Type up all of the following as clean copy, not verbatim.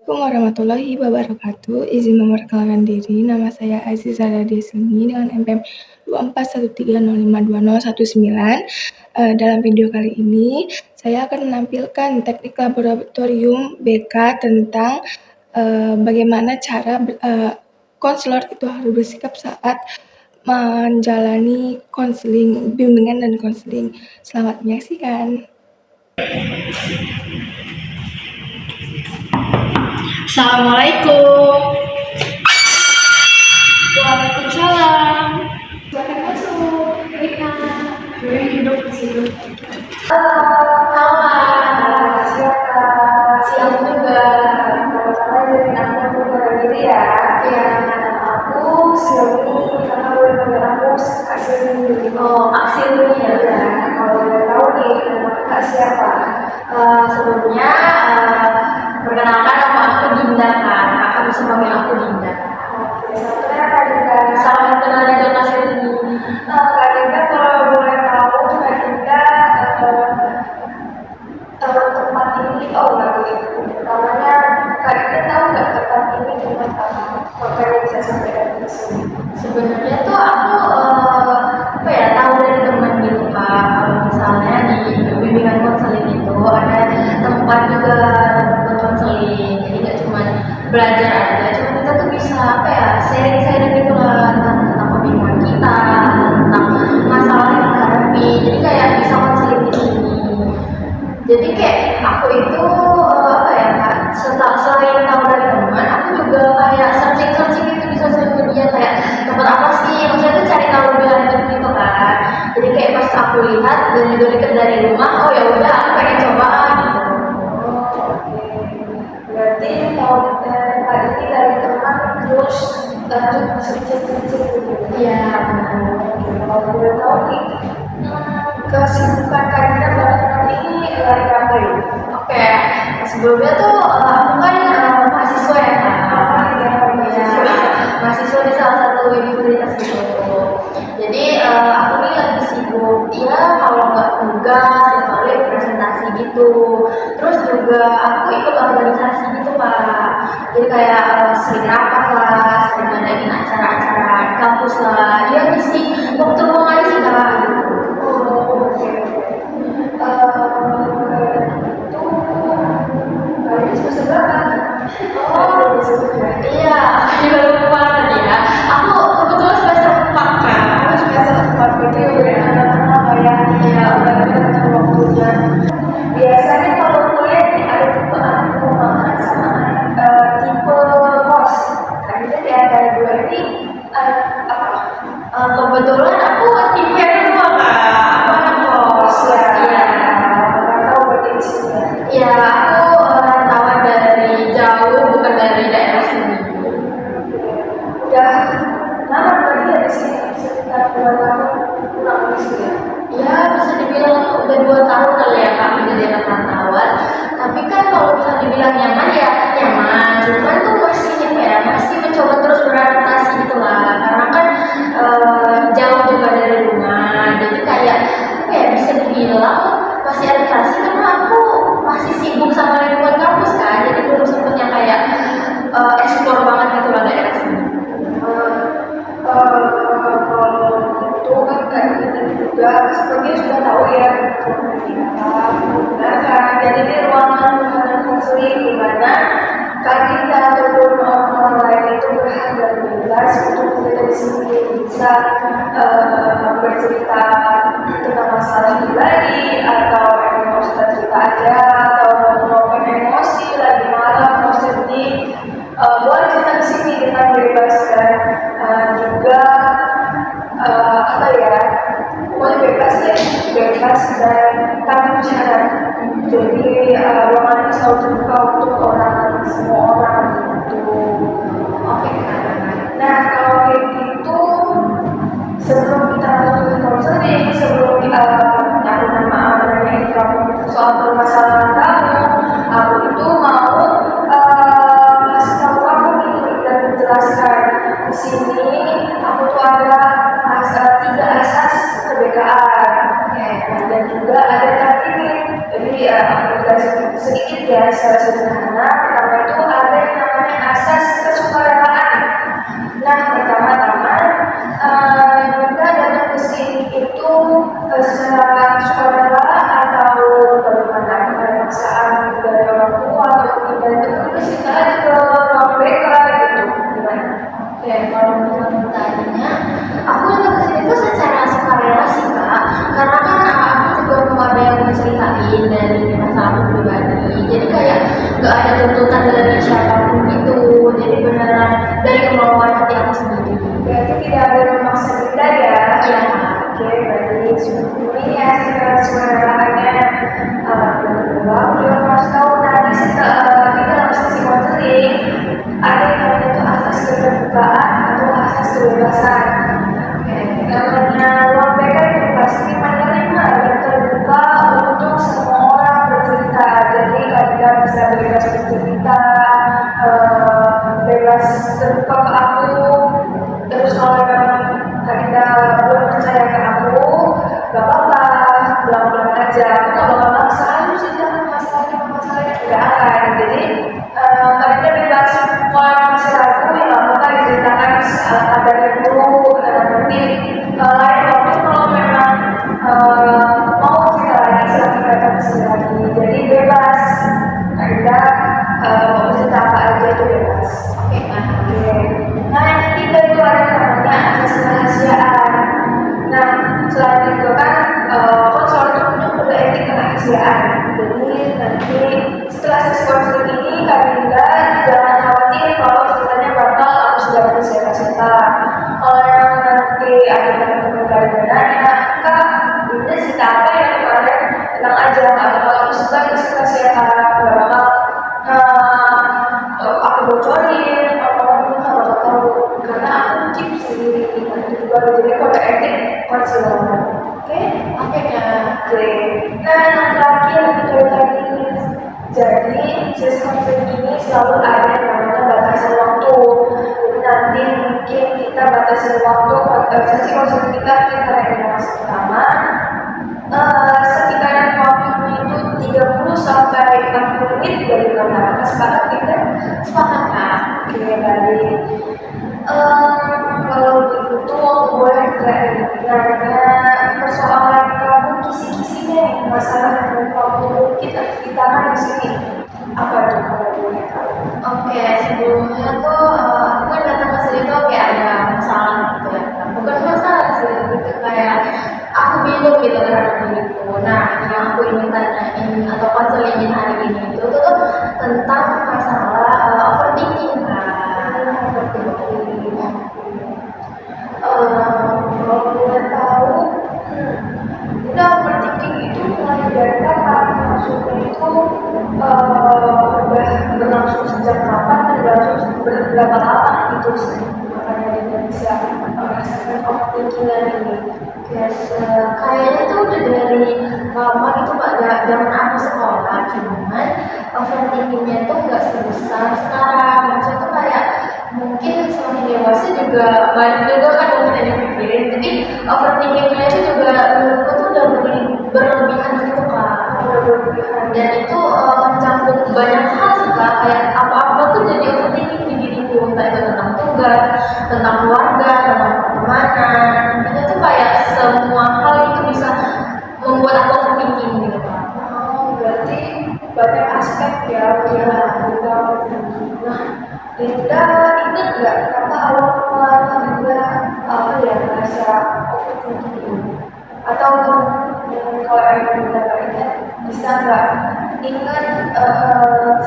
Assalamualaikum warahmatullahi wabarakatuh. Izin memperkenalkan diri, nama saya Aziza Radesini dengan NPM 2413052019. Dalam video kali ini, saya akan menampilkan teknik laboratorium BK tentang bagaimana cara konselor itu harus bersikap saat menjalani konseling, bimbingan dan konseling. Selamat menyaksikan. Assalamualaikum. Waalaikumsalam. Silakan masuk. Rika. Duduk di situ. Halo, silakan. Siang juga. Pertama dari aku diri ya. Iya. Aku Silvi, karena boleh panggil aku Kak Silvi. Oh, Kak Silvi ya. Kalau boleh tahu nih, nama Kak siapa? Sebelumnya perkenalkan nama aku Dinda kan. Kakak bisa panggil aku Dinda. Oke, selamat kenal Kak Dinda. Salam kenal juga Kak Silvi. Kak Dinda, kalau boleh tahu Kak Dinda tahu tempat ini? Oh, lagi. Namanya Kak Dinda tahu nggak tempat ini tempat apa? Makanya bisa sampaikan di sini. Sebenarnya tuh aku tahu dari teman gitu Kak. Kalau misalnya di bimbingan konseling itu ada tempat juga buat konseling. Jadi nggak cuma belajar aja, cuma kita tuh bisa sharing-sharing gitu lah tentang kebingungan kita, tentang masalah yang kita hadapi. Jadi kayak bisa konseling di sini. Jadi kayak aku itu Kak, selain tahu dari teman, aku juga kayak searching gitu di sosial media kayak tempat apa sih, maksudnya tuh cari tahu lebih lanjut gitu kan. Jadi kayak pas aku lihat dan juga deket dari rumah, oh ya udah aku pengen coba gitu. Oke. Berarti mau tadi ini dari teman terus lanjut searching gitu. Iya. Oke, kalau boleh tahu nih kesibukan Kak Dinda belakangan ini lagi apa ya? Oke, sebelumnya tuh aku kan mahasiswa ya Kak. Mahasiswa di salah satu universitas gitu. Jadi aku nih lagi sibuk ya kalau nggak tugas ya paling presentasi gitu. Terus juga aku ikut organisasi gitu Pak. Jadi kayak sering rapat lah, sering ngadain acara-acara di kampus lah. Ya ngisi waktu luang aja sih Kak gitu. Ini semester berapa? Iya, aku juga lupa tadi ya. Aku kebetulan semester 4 Kak. Semester 4 berarti udah tengah-tengah kayak Iya, udah tengah waktunya. Biasanya kalau kuliah nih ada tipe anak rumahan sama tipe kos. Kayaknya di antara dua ini apa? kebetulan aku tipe yang kedua Kak. Aku anak kos. Iya. Nggak tahu berarti di sini ya. Iya, aku rantauan dari jauh, bukan dari daerah sini. Udah lama berarti ya di sini sekitar 2 tahun pulang di sini ya. Ya, bisa dibilang udah 2 tahun kali ya Kak menjadi anak rantauan. Tapi kan kalau bisa dibilang nyaman ya nyaman. Cuman tuh masih mencoba terus beradaptasi gitu lah. Karena kan jauh juga dari rumah. Jadi kayak bisa dibilang masih adaptasi karena aku masih sibuk sama lingkungan kampus kan. Jadi belum sempetnya kayak eksplor banget gitu lah daerah sini. Kalau itu kan kayak kita juga sepertinya sudah tahu ya benar kan. Jadi ini ruangan konseling di mana Kak Dinda ataupun orang lain itu berhak dan bebas untuk kita di sini bisa bercerita tentang masalah pribadi atau mau cerita aja atau mau emosi lagi marah mau sedih. Boleh cerita di sini dengan bebas dan juga pokoknya bebas dan tanpa syarat. Jadi ruangan ini selalu terbuka untuk semua orang gitu. Oke Kak. Nah kalau kayak gitu sebelum kita lanjut ke konseling, sebelum kita menyampaikan maaf mengenai kamu soal permasalahan kamu, aku itu mau kasih tahu kamu tidak ada memaksa kita ya. Iya. Oke, baik. Syukuri ya segala suaranya. Kedua, udah kasih tahu nanti setelah di dalam sesi konseling ada yang namanya itu asas keterbukaan atau asas kebebasan. Namanya ruang BK itu pasti menerima dan terbuka untuk semua orang bercerita. Jadi kalian bisa bebas bercerita, bebas terbuka ke aku. Terus kalau memang kalian belum percaya ke aku, gak apa-apa, bilang-bilang aja. Aku gak bakal maksa, ayo cerita masalahnya, gak akan. Jadi kalian bebas kalau masih ragu ya gak apa-apa diceritakan ada yang dulu nanti lain waktu kalau memang mau cerita lagi silahkan datang ke sini lagi. Jadi bebas, kalian mau cerita apa aja itu bebas. Oke kan. Oke. Nah yang ketiga itu ada namanya asas kerahasiaan. Nah selain itu kan konselor itu punya kode etik kerahasiaan. Jadi nanti setelah sesi konseling ini Karinda jangan khawatir kalau ceritanya bakal aku sudah bersiapa-siapa. Kalau yang nanti ada teman-teman Karinda nanya, Kak, ini cerita apa ya kemarin? Tenang aja, nggak bakal aku sebar ke siapa-siapa, nggak bakal aku bocorin, orang-orang pun nggak bakal tahu karena aku keep sendiri. Nah itu juga jadi kode etik konselor. Oke? Oke kan. Oke. Nah yang terakhir itu tadi. Jadi sesi konseling ini selalu ada yang namanya batasan waktu. Jadi nanti mungkin kita batasin waktu sesi konseling kita karena ini masih pertama. Sekitaran waktunya itu 30 sampai 40 menit dari mana? Sepakat tidak? Sepakat Kak. Oke, baik. Kalau begitu boleh nggak nanya persoalan kamu kisi-kisinya nih, masalah yang kamu kita ceritakan di sini apa tuh kalau boleh tahu? Oke, sebelumnya tuh aku kan datang ke sini tuh kayak ada masalah gitu ya. Bukan masalah sih, lebih ke kayak aku bingung gitu terhadap diriku. Nah, yang aku ingin tanyain atau konselingin hari ini itu tuh tentang masalah overthinking kan. Kalau boleh tahu, kita overthinking itu mulai dari kapan? Maksudnya itu udah berlangsung sejak kapan dan berlangsung berapa lama gitu sih? Makanya kita bisa merasakan overthinkingan ini. Kayaknya tuh udah dari lama gitu Pak, zaman aku sekolah, cuman overthinkingnya tuh nggak sebesar sekarang. Maksudnya tuh kayak mungkin semakin dewasa juga banyak juga kan mungkin yang dipikirin, tapi overthinkingnya itu juga menurutku tuh udah berlebihan gitu Kak. Dan itu mencakup banyak hal sih Kak, kayak apa-apa tuh jadi overthinking di diriku, entah itu tentang tugas, tentang keluarga, tentang pertemanan. Intinya tuh kayak semua hal itu bisa membuat aku overthinking gitu Kak. Berarti banyak aspek ya kita overthinking. Nah, Dinda ingat nggak kata awal mulanya Dinda apa ya merasa overthinking ini? Atau kalau emang Dinda nggak ingat, bisa nggak ingat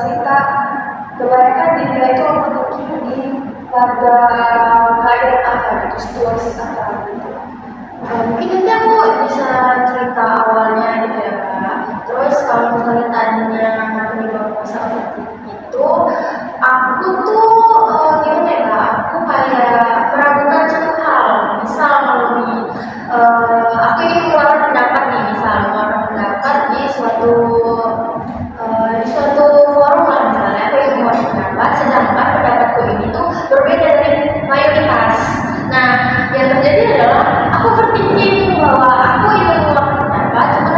cerita kebanyakan Dinda itu overthinking di pada keadaan apa gitu, situasi apa gitu? Mungkin nanti aku bisa cerita awalnya gitu ya Kak. Terus kalau misalnya tanya penyebab bisa overthinking itu, aku tuh gimana ya Kak? Aku kayak meragukan satu hal. Misal kalau aku ingin mengeluarkan pendapat nih, misal mengeluarkan pendapat di suatu forum lah misalnya, aku ingin mengeluarkan pendapat, sedangkan pendapatku ini tuh berbeda dari mayoritas. Nah, yang terjadi adalah aku overthinking bahwa aku ingin mengeluarkan pendapat, cuman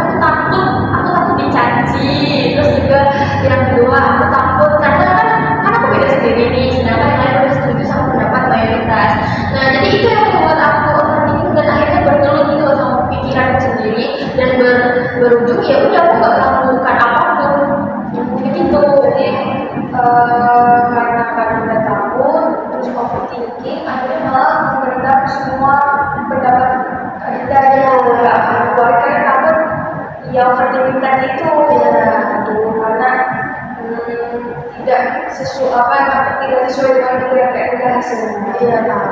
aku takut dicaci. Terus juga yang kedua aku takut karena kan aku beda sendiri nih, sedangkan yang lain udah setuju sama pendapat mayoritas. Nah, jadi itu yang membuat aku overthinking dan akhirnya bergelut gitu sama pikiranku sendiri dan berujung ya udah aku nggak melakukan apapun. Begitu. Jadi karena takut terus overthinking akhirnya malah meredam semua pendapat kita ya nggak akan keluar karena takut ya overthinking tadi itu ya gitu karena tidak sesuai dengan pikiran kita hasilnya. Iya Kak.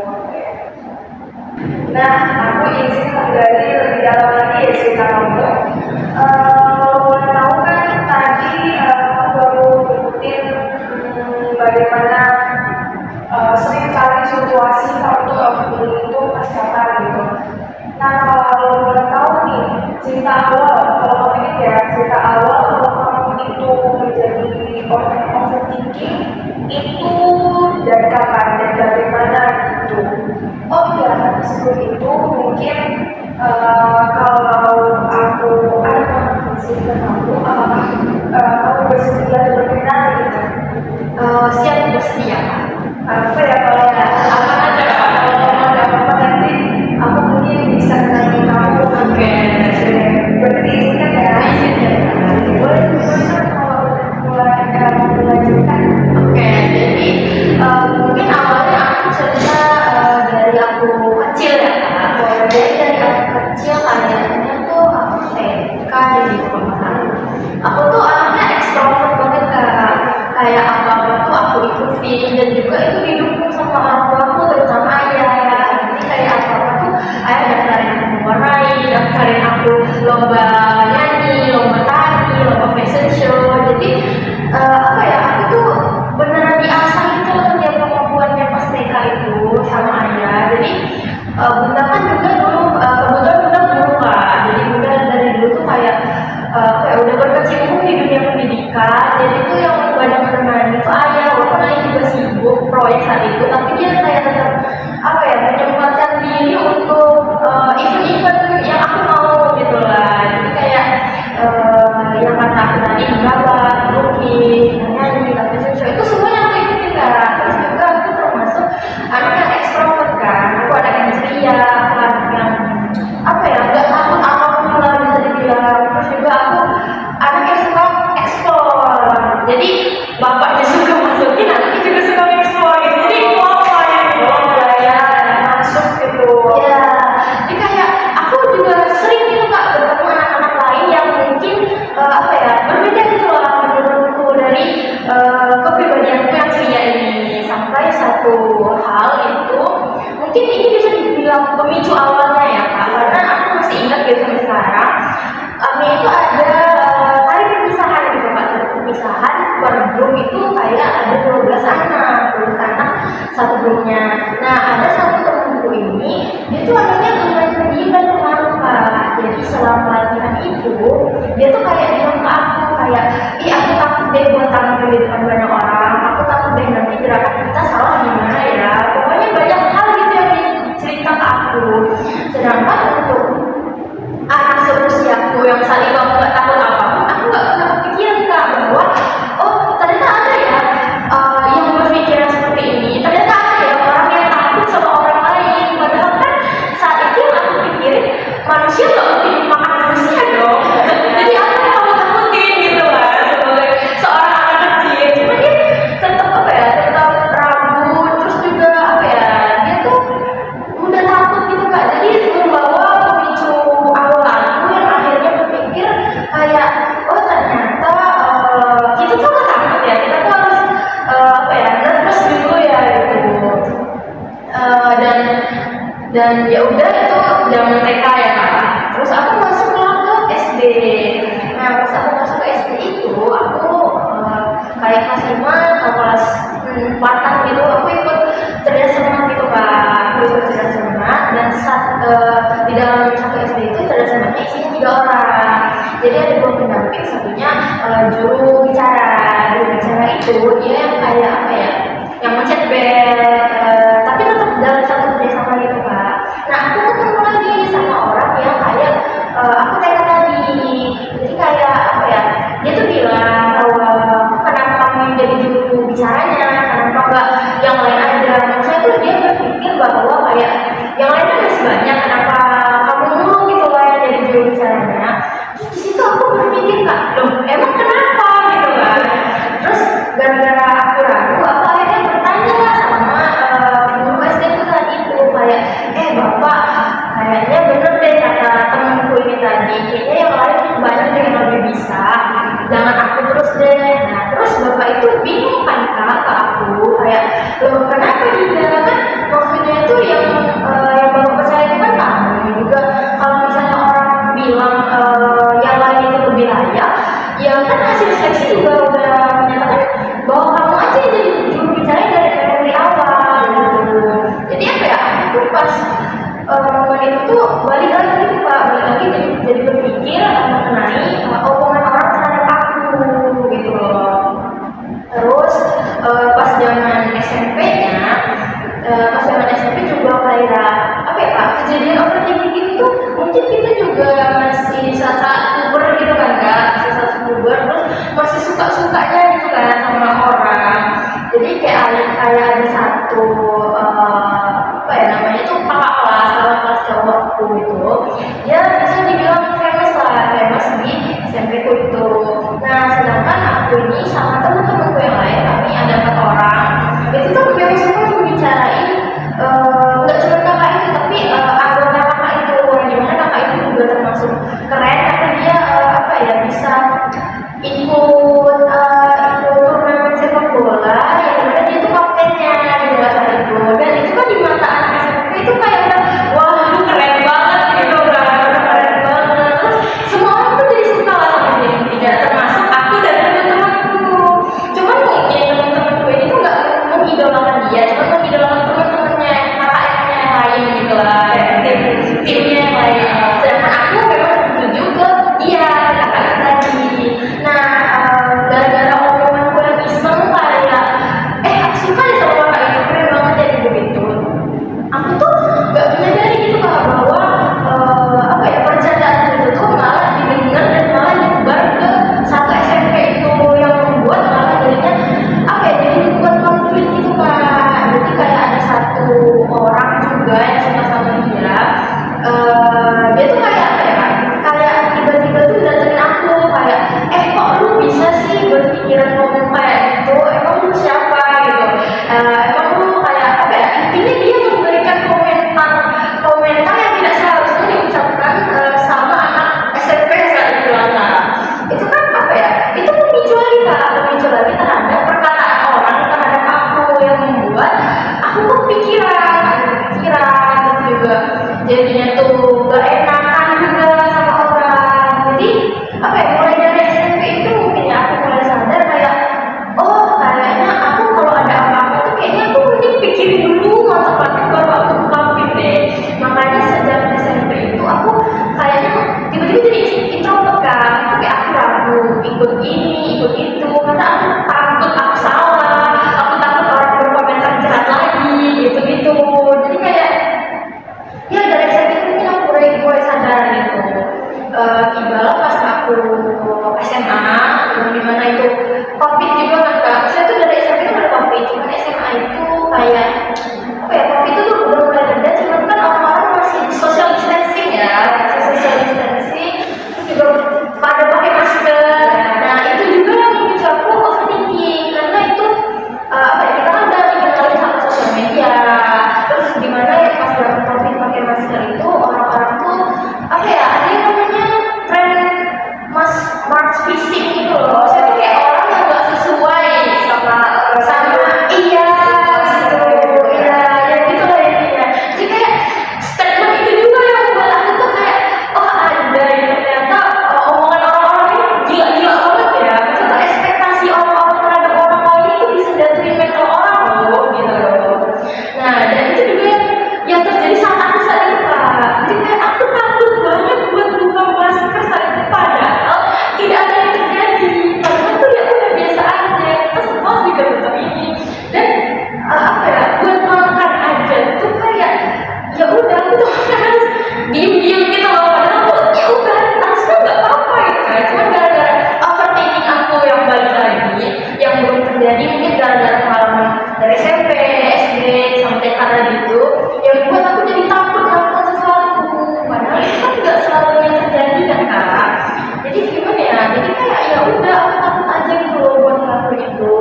Oke. Nah, aku izin menggali lebih dalam lagi ya cerita kamu. Boleh tahu kan tadi kamu baru ngikutin bagaimana sering kali situasi kamu tuh overthinking itu pas kapan gitu. Nah, kalau boleh tahu nih cerita awal, kalau kamu ingat ya cerita awal kalau kamu itu menjadi orang yang overthinking itu dari kapan dan dari mana gitu. Oh iya, sebelum itu mungkin kalau aku ada konfirmasi ke kamu, apakah kamu bersedia berkenan gitu? Siap bersedia Kak. Apa ya kalau apa aja kalau ada apa nanti aku mungkin bisa nanya kamu. Oke. Berarti izinkan ya. Izinkan. Boleh kalau mulai cerita. Oke, jadi mungkin awalnya aku cerita dari aku kecil ya Kak. Jadi dari aku kecil kayaknya tuh aku TK di rumah. Aku tuh anaknya ekstrovert banget Kak. Kayak apa-apa tuh aku ikutin dan juga itu didukung sama orang tua aku terutama ayah. Jadi kayak apa-apa tuh ayah daftarin aku mewarnai, daftarin aku lomba nyanyi, lomba tari, lomba fashion show. Jadi apa ya aku tuh beneran diasah gitu loh tiap kemampuannya pas TK itu sama ayah. Jadi bunda kan juga dulu kebetulan bunda guru Kak. Jadi bunda dari dulu tuh kayak kayak udah berkecimpung di dunia pendidikan. Jadi tuh yang banyak menemani itu ayah, walaupun ayah juga sibuk proyek saat itu, tapi dia kayak tetap apa ya menyempatkan diri untuk event-event yang aku mau gitu lah. Jadi kayak yang kata aku tadi gambar, melukis, nyanyi, fashion show itu semuanya aku ikutin Kak. Terus juga aku termasuk anak yang ekstrovert kan. Aku anak yang ceria, aku anak yang apa ya nggak takut apapun lah bisa dibilang. Terus juga aku anak yang suka explore. Jadi bapaknya suka masukin, anaknya juga suka explore gitu. Jadi apa ya? Ya masuk gitu. Ya, jadi kayak aku juga sering gitu Kak bertemu anak-anak lain yang mungkin apa ya berbeda gitu lah menurutku dari kepribadianku yang ceria ini. Sampai satu hal itu mungkin ini bisa dibilang pemicu awalnya ya Kak, karena aku masih ingat gitu sampai sekarang kami itu ada tari perpisahan gitu Kak. Tari perpisahan per grup itu kayak ada 12 anak satu grupnya. Nah ada satu temanku ini dia tuh anaknya lumayan pendiam dan pemalu Kak. Jadi selama latihan itu dia tuh kayak bilang ke aku kayak ih aku takut deh buat tampil di depan banyak orang, aku takut deh nanti gerakan kita salah gimana ya, pokoknya banyak hal gitu yang dia cerita ke aku. Sedangkan untuk anak seusiaku yang saat itu aku nggak takut apapun, aku nggak pernah kepikiran Kak bahwa oh ternyata ada ya yang berpikiran seperti ini. Ternyata ada ya orang yang takut sama orang lain. Padahal kan saat itu yang aku pikirin manusia nggak mungkin makan manusia dong. Jadi apa yang kamu takutin gitu lah sebagai seorang anak kecil. Cuma dia tetap apa ya tetap ragu. Terus juga apa ya dia tuh udah takut gitu Kak. Jadi membawa pemicu awal aku yang akhirnya berpikir kayak oh ternyata kita tuh nggak takut ya, kita tuh harus apa ya nervous dulu ya gitu. Dan ya udah itu zaman TK ya Kak. Terus aku masuklah ke SD. Nah pas aku masuk ke SD itu aku kayak kelas 5 atau kelas 4 gitu aku ikut cerdas cermat gitu Kak. Aku ikut cerdas cermat dan di dalam satu SD itu cerdas cermatnya isinya 3 orang. Jadi ada 2 pendamping, satunya juru bicara. Juru bicara itu dia yang kayak apa ya yang mencet bel tapi tetap dalam satu kerjasama gitu Kak. Nah aku ketemu lagi sama orang yang kayak aku kayak tadi. Jadi kayak apa ya dia tuh bilang bahwa kenapa kamu yang jadi juru bicaranya, kenapa enggak yang lain aja. Maksudnya tuh dia berpikir bahwa kayak yang lainnya masih banyak, kenapa kamu mulu gitu loh yang jadi juru bicaranya. Terus di situ aku berpikir Kak, loh emang kenapa gitu kan. Terus gara-gara aku ragu aku akhirnya bertanya lah sama guru SD ku tadi itu kayak bapak kayaknya bener deh kata temanku ini tadi, kayaknya yang lain banyak deh yang lebih bisa, jangan aku terus deh. Nah terus bapak itu bingung kan Kak ke aku kayak loh kenapa Dinda, kan maksudnya itu yang bapak percaya itu kan balik lagi gitu Pak, balik lagi jadi berpikir mengenai omongan orang terhadap aku gitu loh. Terus pas zaman SMP-nya, pas zaman SMP juga kayak apa ya Pak, kejadian overthinking itu mungkin kita juga masih saat-saat puber gitu kan Kak, masih saat puber, terus masih suka-sukanya gitu kan sama orang. Jadi kayak ada satu apa ya namanya tuh kakak kelas cowokku itu, dia bisa dibilang famous lah, famous di SMP ku itu. Nah sedangkan aku ini sama teman-temanku yang lain, kami ada 4 orang, itu tuh memang semua membicarain nggak cuma kakak itu tapi anggota kakak itu, yang dimana kakak itu juga termasuk keren karena dia apa ya bisa ikut turnamen sepak bola yang mana dia tuh kaptennya di saat itu, dan itu kan di mata anak SMP itu kayak udah wah lu keren banget gitu kan, udah keren banget, terus semua orang tuh jadi suka lah sama dia intinya, termasuk aku dan teman-temanku. Cuman mungkin teman-temanku ini tuh nggak mengidolakan dia, cuma mengidolakan teman-temannya kakaknya yang lain gitu lah, timnya yang lain. Sedangkan aku memang tertuju ke dia kakak itu tadi. Nah gara-gara omonganku yang iseng kayak aku suka deh sama kakak itu, keren banget ya gitu gitu, aku tuh gak menyadari gitu Kak bahwa apa ya percandaan itu tuh malah didengar dan malah nyebar ke satu SMP itu, yang membuat malah jadinya apa ya, jadi membuat konflik gitu Kak. Jadi kayak ada satu orang juga yang suka sama dia, dia tuh kayak apa ya Kak, kayak tiba-tiba tuh datengin aku kayak kok lu bisa sih berpikiran ngomong kayak gitu, emang lu siapa gitu, emang lu kayak apa ya, intinya dia memberikan komentar yang tidak seharusnya diucapkan sama anak SMP saat itu lah. Itu kan apa ya, itu memicu lagi Kak, memicu lagi terhadap perkataan orang terhadap aku yang membuat aku kepikiran terus juga jadinya tuh gak enakan juga sama orang. Jadi apa ya, mulai dari SMP itu mungkin ya aku mulai sadar kayak oh kayaknya aku kalau ada apa-apa tuh kayaknya aku mending pikirin dulu mantap-mantap baru aku ungkapin deh. Makanya sejak SMP itu aku kayaknya tiba-tiba jadi introvert Kak. Itu kayak aku ragu ikut ini ikut itu karena aku takut aku salah, aku takut orang berkomentar jahat lagi gitu-gitu. Jadi kayak ya dari SMP itu mungkin aku mulai sadar gitu. Tibalah pas aku SMA, yang dimana itu COVID juga kan Kak. Saya tuh dari SMP itu udah COVID, cuman SMA itu kayak apa ya, COVID itu tuh udah mulai reda, cuman kan orang-orang masih social distancing ya, social distancing, terus juga pada pakai masker. Nah itu juga yang memicu aku overthinking karena itu apa ya, kita kan udah dikenalin sama sosial media, terus gimana ya pas dalam COVID pakai masker itu orang-orang tuh apa ya, ada yang namanya tren mask fisik gitu loh. Saya tuh kayak orang yang gak sesuai sama iya gitu, iya ya gitu lah intinya. Jadi kayak statement itu juga yang membuat aku tuh kayak oh ada ya ternyata omongan orang-orang ini gila-gila banget ya. Maksudnya ekspektasi orang-orang terhadap orang lain itu bisa jatuhin mental orang loh gitu loh. Nah dan itu juga yang terjadi saat aku saat itu Kak. Jadi kayak aku takut banget buat buka masker saat itu, padahal tidak ada yang terjadi karena tuh ya udah biasa aja, kita semua juga tetap ini. Dan apa ya, buat makan aja tuh kayak ya udah aku tuh harus diem-diem gitu loh, padahal tuh ya udah harusnya nggak apa-apa gitu kan. Cuma gara-gara overthinking aku yang balik lagi yang belum terjadi, mungkin gara-gara pengalaman dari SMP, SD sampai TK gitu, yang buat aku jadi takut melakukan sesuatu, padahal itu kan nggak selalunya terjadi kan Kak. Jadi gimana ya, jadi kayak ya udah aku takut aja gitu loh buat ngelakuin itu,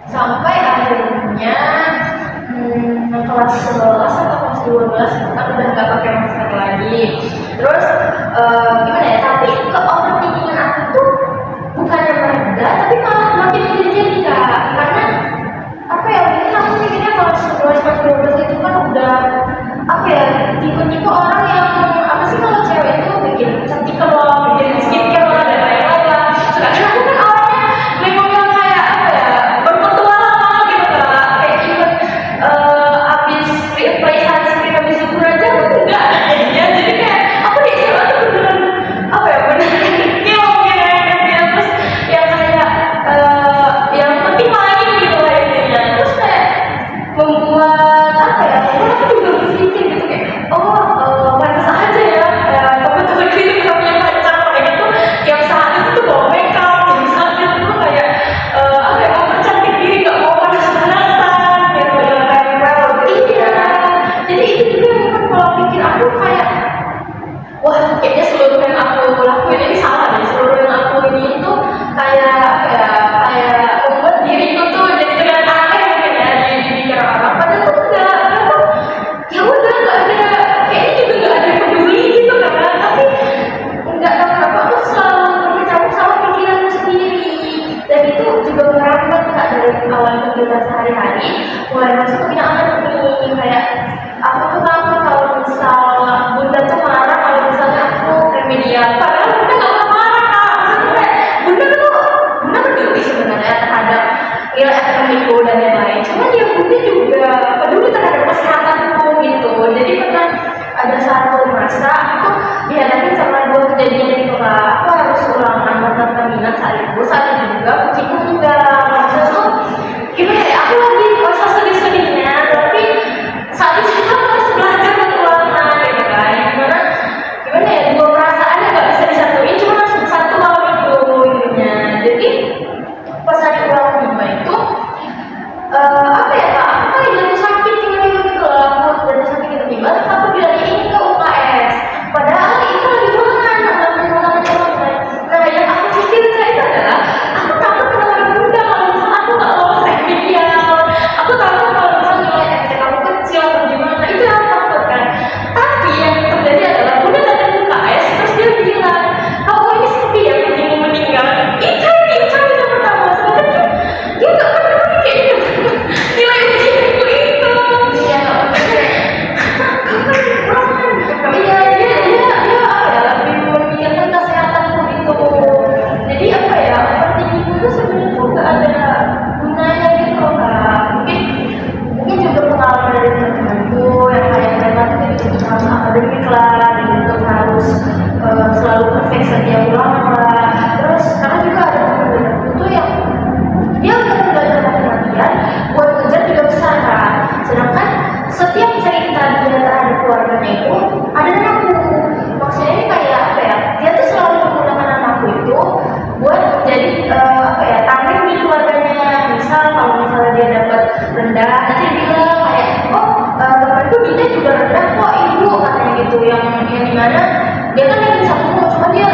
sampai akhirnya kelas 11 atau kelas 12 kan udah nggak pakai masker lagi. Terus gimana ya, tapi ke overthinkingan aku tuh bukannya mereda tapi malah makin menjadi Kak, karena apa ya, mungkin aku mikirnya kalau 11 itu kan udah apa ya, tipe-tipe orang yang apa sih, kalau cewek itu bikin kecantikan loh, bikin skincare loh dan lain-lain lah. Sedangkan aku kan orangnya memang yang kayak apa ya, berpetualang gitu Kak. Kayak even abis reapply sunscreen habis syukur aja aku enggak jadinya. Jadi kegiatan sehari-hari mulai masuk ke bidang akademik. Kayak aku tuh takut kalau misal bunda tuh marah kalau misalnya aku remedial, padahal bunda nggak pernah marah kak. Maksudnya kayak bunda peduli sebenarnya terhadap nilai akademikku dan lain-lain, cuman ya bunda juga peduli terhadap kesehatanku gitu. Jadi pernah ada satu masa aku dihadapin sama dua kejadian gitu kak. Aku harus ulangan mata minat saat itu juga kucingku juga. Maksudnya tuh gimana ya, aku lagi masa sedih-sedihnya, tapi saat itu juga aku harus belajar buat ulangan gitu kan. Gimana ya, dua perasaan yang gak bisa disatuin, cuma langsung satu malam itu intinya. Jadi pas hari ulang lima itu apa ya kak, aku kayak jatuh sakit tiba-tiba gitu loh. Aku jatuh sakit tiba-tiba, terus aku dilariin ke UKS, padahal itu lagi ulangan. Nah yang aku pikirin saat itu adalah aku takut kena lagi bunda kalau misalnya aku gak lolos remedial. Aku takut kalau misalnya nilai MCK aku kecil atau gimana, itu yang aku takutkan. Tapi yang terjadi adalah bunda datang ke UKS, terus dia bilang, kamu ini sepi ya kucingmu meninggal. Itu yang pertama, sebenarnya dia gak peduli kayak gitu. Nilai ujianku itu. Iya, iya, dia apa ya, lebih memikirkan kesehatanku gitu. Jadi apa ya, overthinking itu sebenarnya tuh gak ada gunanya gitu loh kak. Mungkin juga pengalaman dari teman-temanku yang kayak mereka tuh dituntut harus akademik lah, dituntut harus selalu perfect setiap ulangan lah. Terus karena juga ada teman-temanku tuh yang dia udah belajar mati-matian buat ngejar 3 besar kan. Sedangkan setiap cerita dia terhadap keluarganya itu ada namaku. Maksudnya ini kayak apa ya, dia tuh selalu menggunakan namaku itu buat menjadi apa ya, tameng di keluarganya. Misal kalau misalnya dia dapat rendah, nanti dia bilang kayak, oh temanku Dinda juga rendah kok ibu, katanya gitu. Yang dimana dia kan lagi satu umur, cuma dia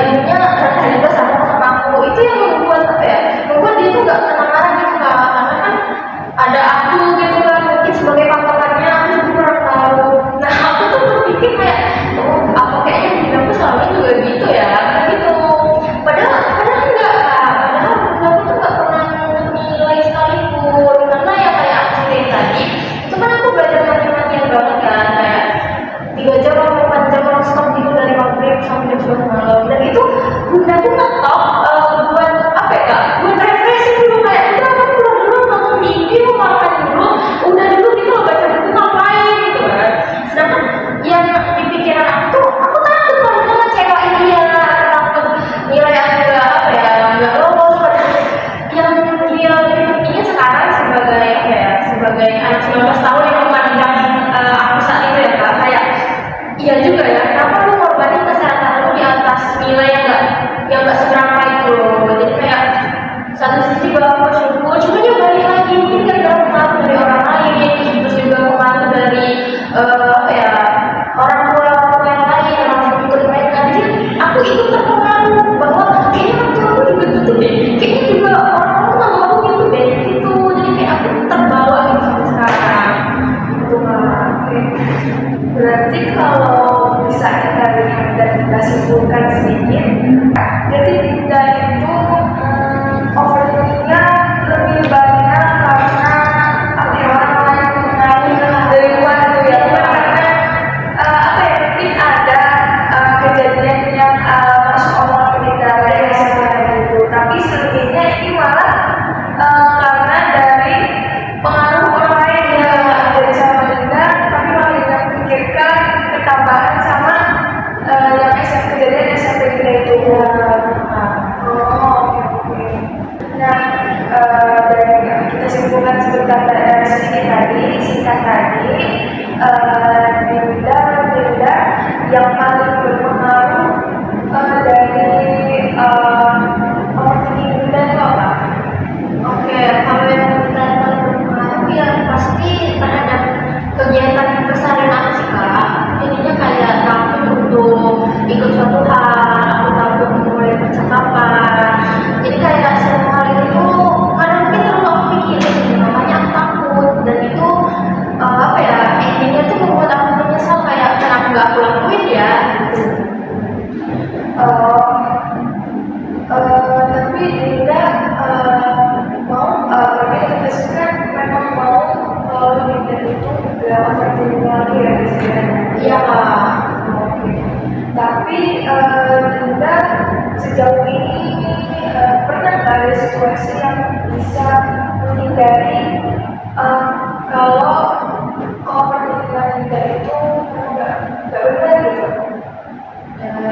ibunya rendah juga sama aku. Itu yang membuat apa ya, membuat dia tuh gak kena marah gitu kak. Karena kan ada aku gitu kan, mungkin sebagai patokannya aku juga kurang tahu. Nah aku tuh berpikir kayak, oh apa kayaknya bunda aku selama ini juga gitu ya, karena gitu. Padahal enggak kak, padahal bunda aku tuh gak pernah nilai sekalipun. Karena ya kayak aku ceritain tadi, itu kan aku belajar mati-matian banget kan, kayak 3 jam atau 4 jam non stop gitu dari maghrib sampai jam 11 malam. Dan itu bunda aku ngetop buat apa ya kak, buat refreshing dulu. Kayak udah kamu pulang dulu nonton TV, mau makan dulu, udah dulu gitu loh, baca buku ngapain gitu kan. Sedangkan yang di pikiran aku tuh, aku takut kalau misalnya ngecewain dia, aku takut nilai aku gak apa ya, gak lolos. Padahal yang dia lebih pentingnya sekarang sebagai apa ya, sebagai anak 19 tahun yang memandang aku saat itu ya kak, kayak iya juga ya, kenapa lu ngorbanin kesehatan lu di atas nilai yang gak seberapa itu loh. Jadi kayak satu sisi bahwa bersyukur, cuma dia balik lagi mungkin gara-gara pengaruh dari orang lain, terus juga pengaruh dari apa ya, orang tua yang lain yang langsung ikut mereka. Jadi aku ikut terpengaruh bahwa kayaknya orang tua aku juga gitu deh, kayaknya juga orang tua nggak mau gitu deh gitu. Jadi kayak aku terbawa gitu sampai sekarang gitu kak. Berarti kalau bisa kita lihat dan kita simpulkan sedikit, jadi Dinda itu overthinkingnya lebih banyak karena apa ya, orang lain mengenai dari luar itu ya, karena apa ya, mungkin ada kejadian yang masuk omongan Dinda kayak seperti itu, tapi selebihnya ini malah karena dari pengaruh orang lain yang nggak jadi sama Dinda, tapi malah Dinda pikirkan ketambahan sama yang kejadian SMP Dinda itu ya. Oke. Nah, dari kita simpulkan sebentar sedikit tadi, singkat tadi, Dinda yang paling berpengaruh dari overthinking Dinda itu apa? Oke, kalau yang kita paling berpengaruh ya pasti terhadap kegiatan keseharian aku sih kak. Jadinya kayak takut untuk ikut suatu hal, aku takut memulai percakapan. Jadi kayak semua hal itu karena mungkin terlalu aku pikirin, makanya aku takut. Dan itu apa ya, endingnya tuh membuat aku menyesal kayak kenapa gak aku lakuin ya Iya kak. Oke. Tapi Dinda sejauh ini pernah nggak ada situasi yang bisa menghindari kalau overthinkingan Dinda itu nggak benar gitu?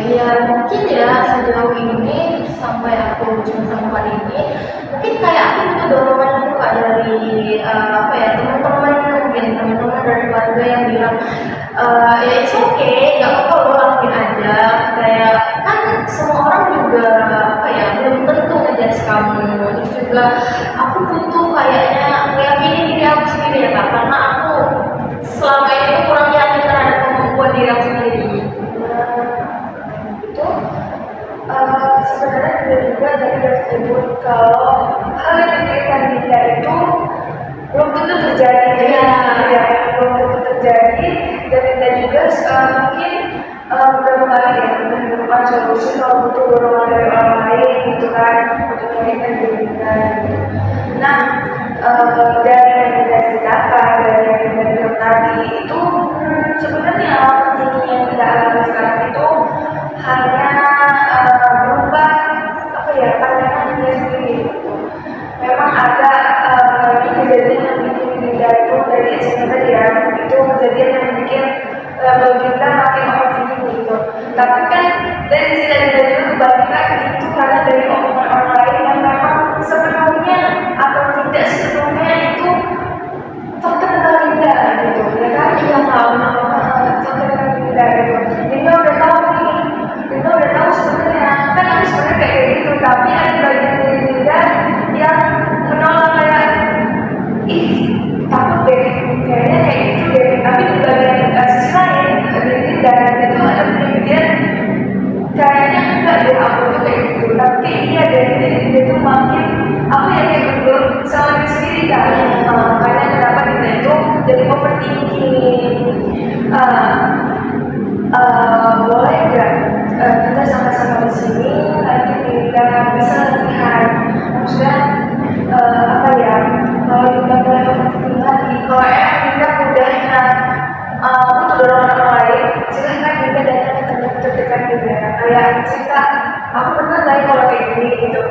Ya mungkin ya sejauh ini sampai aku cuma sempat ini mungkin kayak aku butuh dorongan itu kak dari apa ya teman-teman mungkin teman-teman dari keluarga yang bilang ya it's okay nggak apa-apa lo lakuin aja kayak kan semua orang juga apa ya belum tentu ngejudge kamu terus juga aku butuh kayaknya meyakini diri aku sendiri ya kak karena aku selama ini tuh kurang yakin terhadap kemampuan diri aku sendiri. Itu sebenarnya tidak juga dari tersebut kalau hal yang diberikan Dinda itu belum tentu terjadi. Iya. Ya, belum tentu terjadi dan Dinda juga mungkin beberapa kali ya menemukan solusi kalau butuh dorongan dari orang lain gitu kan untuk meyakinkan diri Dinda gitu. Nah dari yang Dinda ceritakan dari yang Dinda bilang tadi itu sebenarnya overthinking yang Dinda alami sekarang itu hanya berubah apa ya pandangan Dinda sendiri gitu. Memang ada mengalami kejadian yang bikin Dinda itu dari sebenarnya ya itu kejadian yang bikin level Dinda makin overthinking gitu. Tapi kan dari cerita Dinda juga kebanyakan itu karena dari omongan orang lain yang memang sepenuhnya atau tidak sepenuhnya itu fakta tentang Dinda gitu ya kan? Iya kak. Fakta tentang Dinda gitu. Dinda udah tahu nih, Dinda udah tahu sebenarnya kan aku sebenarnya kayak gitu, tapi ada bagian dari Dinda yang menolak kayak ih takut deh, kayaknya kayak gitu deh. Tapi di bagian sisi lain dari Dinda itu ada pikiran kayaknya enggak deh aku tuh kayak gitu, tapi kayak iya deh. Jadi Dinda tuh makin aku ya kayak gitu sama diri sendiri kan. Makanya kenapa Dinda itu jadi overthinking. Boleh nggak kita sama-sama di sini nanti Dinda bisa latihan, maksudnya apa ya kalau Dinda mulai overthinking lagi, kalau Dinda mudahnya butuh dorongan orang lain, silahkan Dinda datang ke teman terdekat Dinda kayak cerita aku pernah nggak ya kalau kayak gini gitu.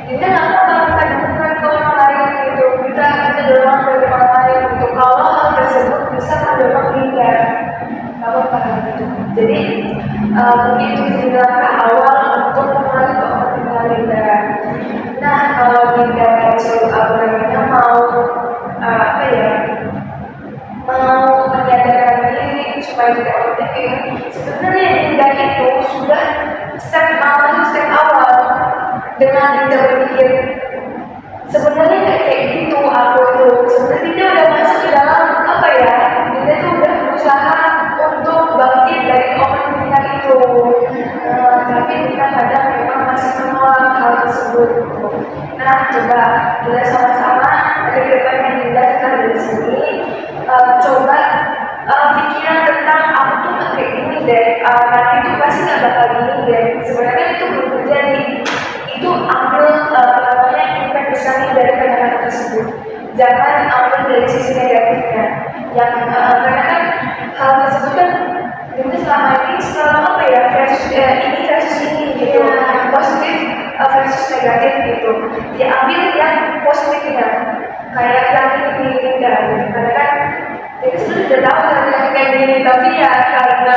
Dinda nggak mau minta dukungan ke orang lain gitu, kita dorongan dari orang lain gitu kalau hal tersebut bisa mendorong Dinda apa gitu. Jadi mungkin itu jadi langkah awal untuk mengurangi overthinkingan Dinda. Nah kalau Dinda itu apa namanya mau apa ya mau menyadarkan diri supaya tidak overthinking, sebenarnya Dinda itu sudah step awal dengan Dinda berpikir sebenarnya kayak gitu aku itu sebenarnya Dinda udah masuk ke dalam apa ya, Dinda tuh udah berusaha untuk bangkit dari overthinkingan itu. Tapi Dinda kadang memang masih menolak hal tersebut. Nah coba kita sama-sama dari kedepannya Dinda kita dari sini coba pikiran tentang aku tuh nggak kayak gini deh, nanti tuh pasti nggak bakal gini deh. Sebenarnya itu belum terjadi. Itu ambil namanya impact besarnya dari kata-kata tersebut. Jangan ambil dari sisi negatifnya. Yang karena kan hal tersebut kan Dinda selama ini selalu apa ya ini versus ini gitu, positif versus negatif gitu. Diambil yang positifnya, kayak yang ini Dinda gitu. Karena kan Dinda sebenarnya udah tahu yang kayak gini, tapi ya karena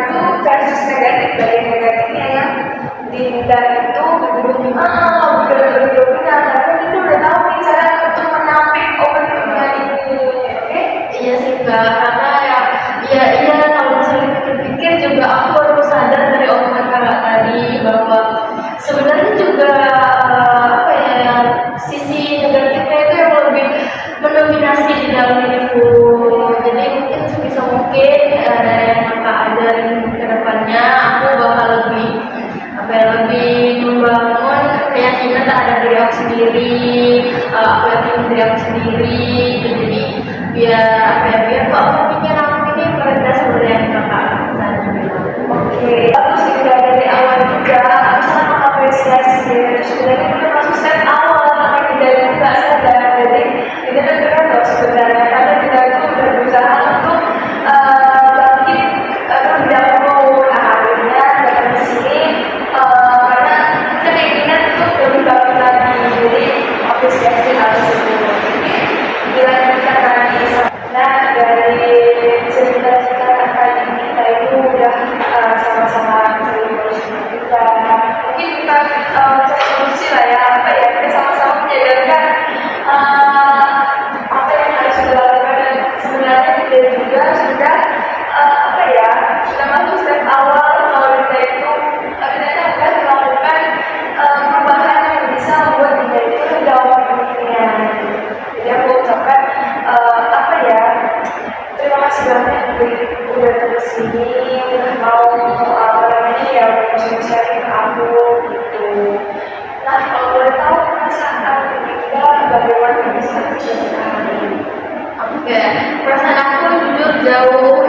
itu versus negatif, bagian negatifnya yang Dinda itu benar-benar karena Dinda udah tahu nih cara untuk menampik overthinkingan ini. Oke? Iya sih kak, karena ya iya kalau misalnya pikir-pikir juga aku baru sadar dari omongan kakak tadi bahwa sebenarnya juga apa ya sisi negatifnya itu yang lebih mendominasi di dalam diriku. Jadi mungkin sebisa mungkin dari yang kakak ajarin ke depannya aku bakal lebih apa ya lebih membangun keyakinan terhadap diri aku sendiri, aku yakin diri aku sendiri gitu. Jadi biar apa ya biar kok pikir aku ini merendah seperti yang kakak tadi bilang. Oke, bagus juga dari awal juga aku sangat mengapresiasi ya. Itu sebenarnya itu masuk step awal tapi Dinda itu nggak sadar. Jadi Dinda tuh keren loh sebenarnya karena Dinda itu udah berusaha untuk bangkit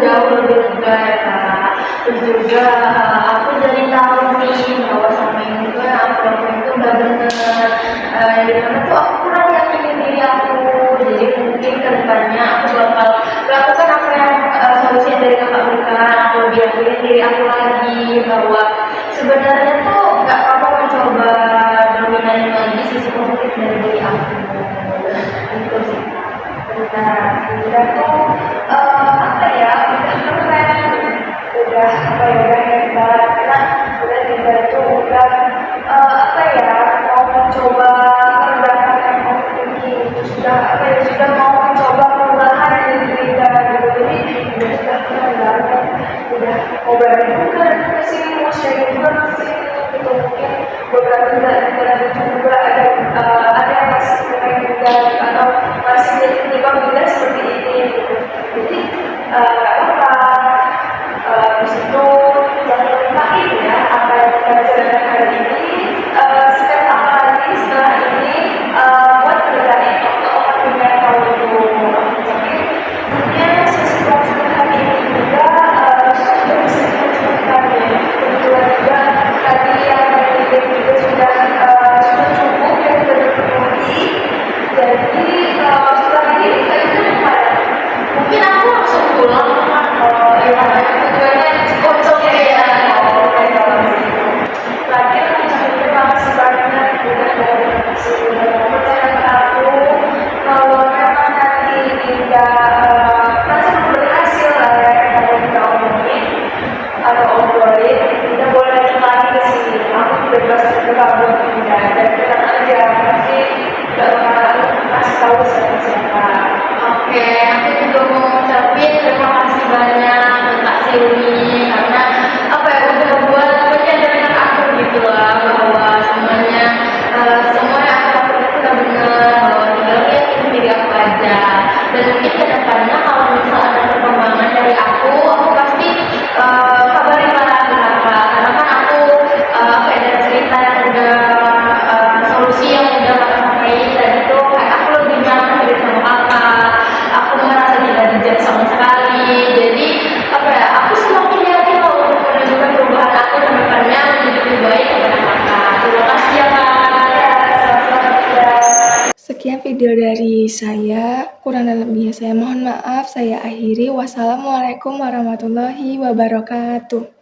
jauh lebih lega ya kak. Terus juga aku jadi tahu nih bahwa sama ini tuh yang aku lakuin itu udah bener. Yang dimana tuh aku kurang yakinin diri aku. Jadi mungkin kedepannya aku bakal lakukan apa yang solusi yang dari kakak berikan. Aku lebih yakinin diri aku lagi bahwa sebenarnya tuh nggak apa-apa mencoba dominanin lagi sisi positif dari diri aku. Itu sih. Nah, kita tuh apa ya, udah keren, udah apa ya, udah hebat, karena udah kita itu udah apa ya, mau mencoba mendapatkan overthinking, sudah apa ya, sudah mau mencoba perubahan dari diri kita gitu. Jadi udah keren banget, udah mau berani juga datang ke sini, mau sharing juga ke sini gitu. Mungkin beberapa negara itu juga ada yang masih pengen juga atau masih jadi penyebab juga seperti ini gitu. Jadi nggak apa-apa. Di situ jangan lupain ya apa yang kita bicarakan hari ini. Step apa lagi setelah ini buat berani untuk overthinking kamu itu. Jadi dunia sesudah hari ini juga sudah bisa kita ceritakan ya. Kebetulan juga tadi yang dari juga sudah cukup ya, sudah terpenuhi. Jadi setelah ini kita itu gimana? Mungkin aku langsung pulang Kak. Tujuannya cukup Oke ya. terakhir ucapin terima kasih banyak udah mau percaya ke aku. Kalau memang nanti tidak merasa belum berhasil lah ya kalau kita omongin atau obrolin, kita boleh datang lagi ke sini. Aku bebas terbuka buat pindah dan tenang aja, pasti gak bakal kasih tahu siapa-siapa. Oke, aku juga mau ngucapin terima kasih banyak ke Kak Silvi karena apa ya udah buat menyadarkan aku gitu lah bahwa semuanya semua yang aku lakukan itu udah benar bahwa tinggal yakin diri aku aja dan mungkin kedepannya kalau misal ada perkembangan dari aku pasti kabarin lah ke kakak karena kan aku apa ya dari cerita yang udah solusi yang udah kakak sampaikan tadi tuh kayak aku lebih nyaman dari sama kakak. Aku merasa tidak dijudge sama sekali. Jadi apa ya? Aku semakin yakin kalau untuk menunjukkan perubahan aku ke depannya menjadi lebih baik kepada kakak. Terima kasih ya kak. Sekian video dari saya, kurang dan lebihnya saya mohon maaf. Saya akhiri. Wassalamualaikum warahmatullahi wabarakatuh.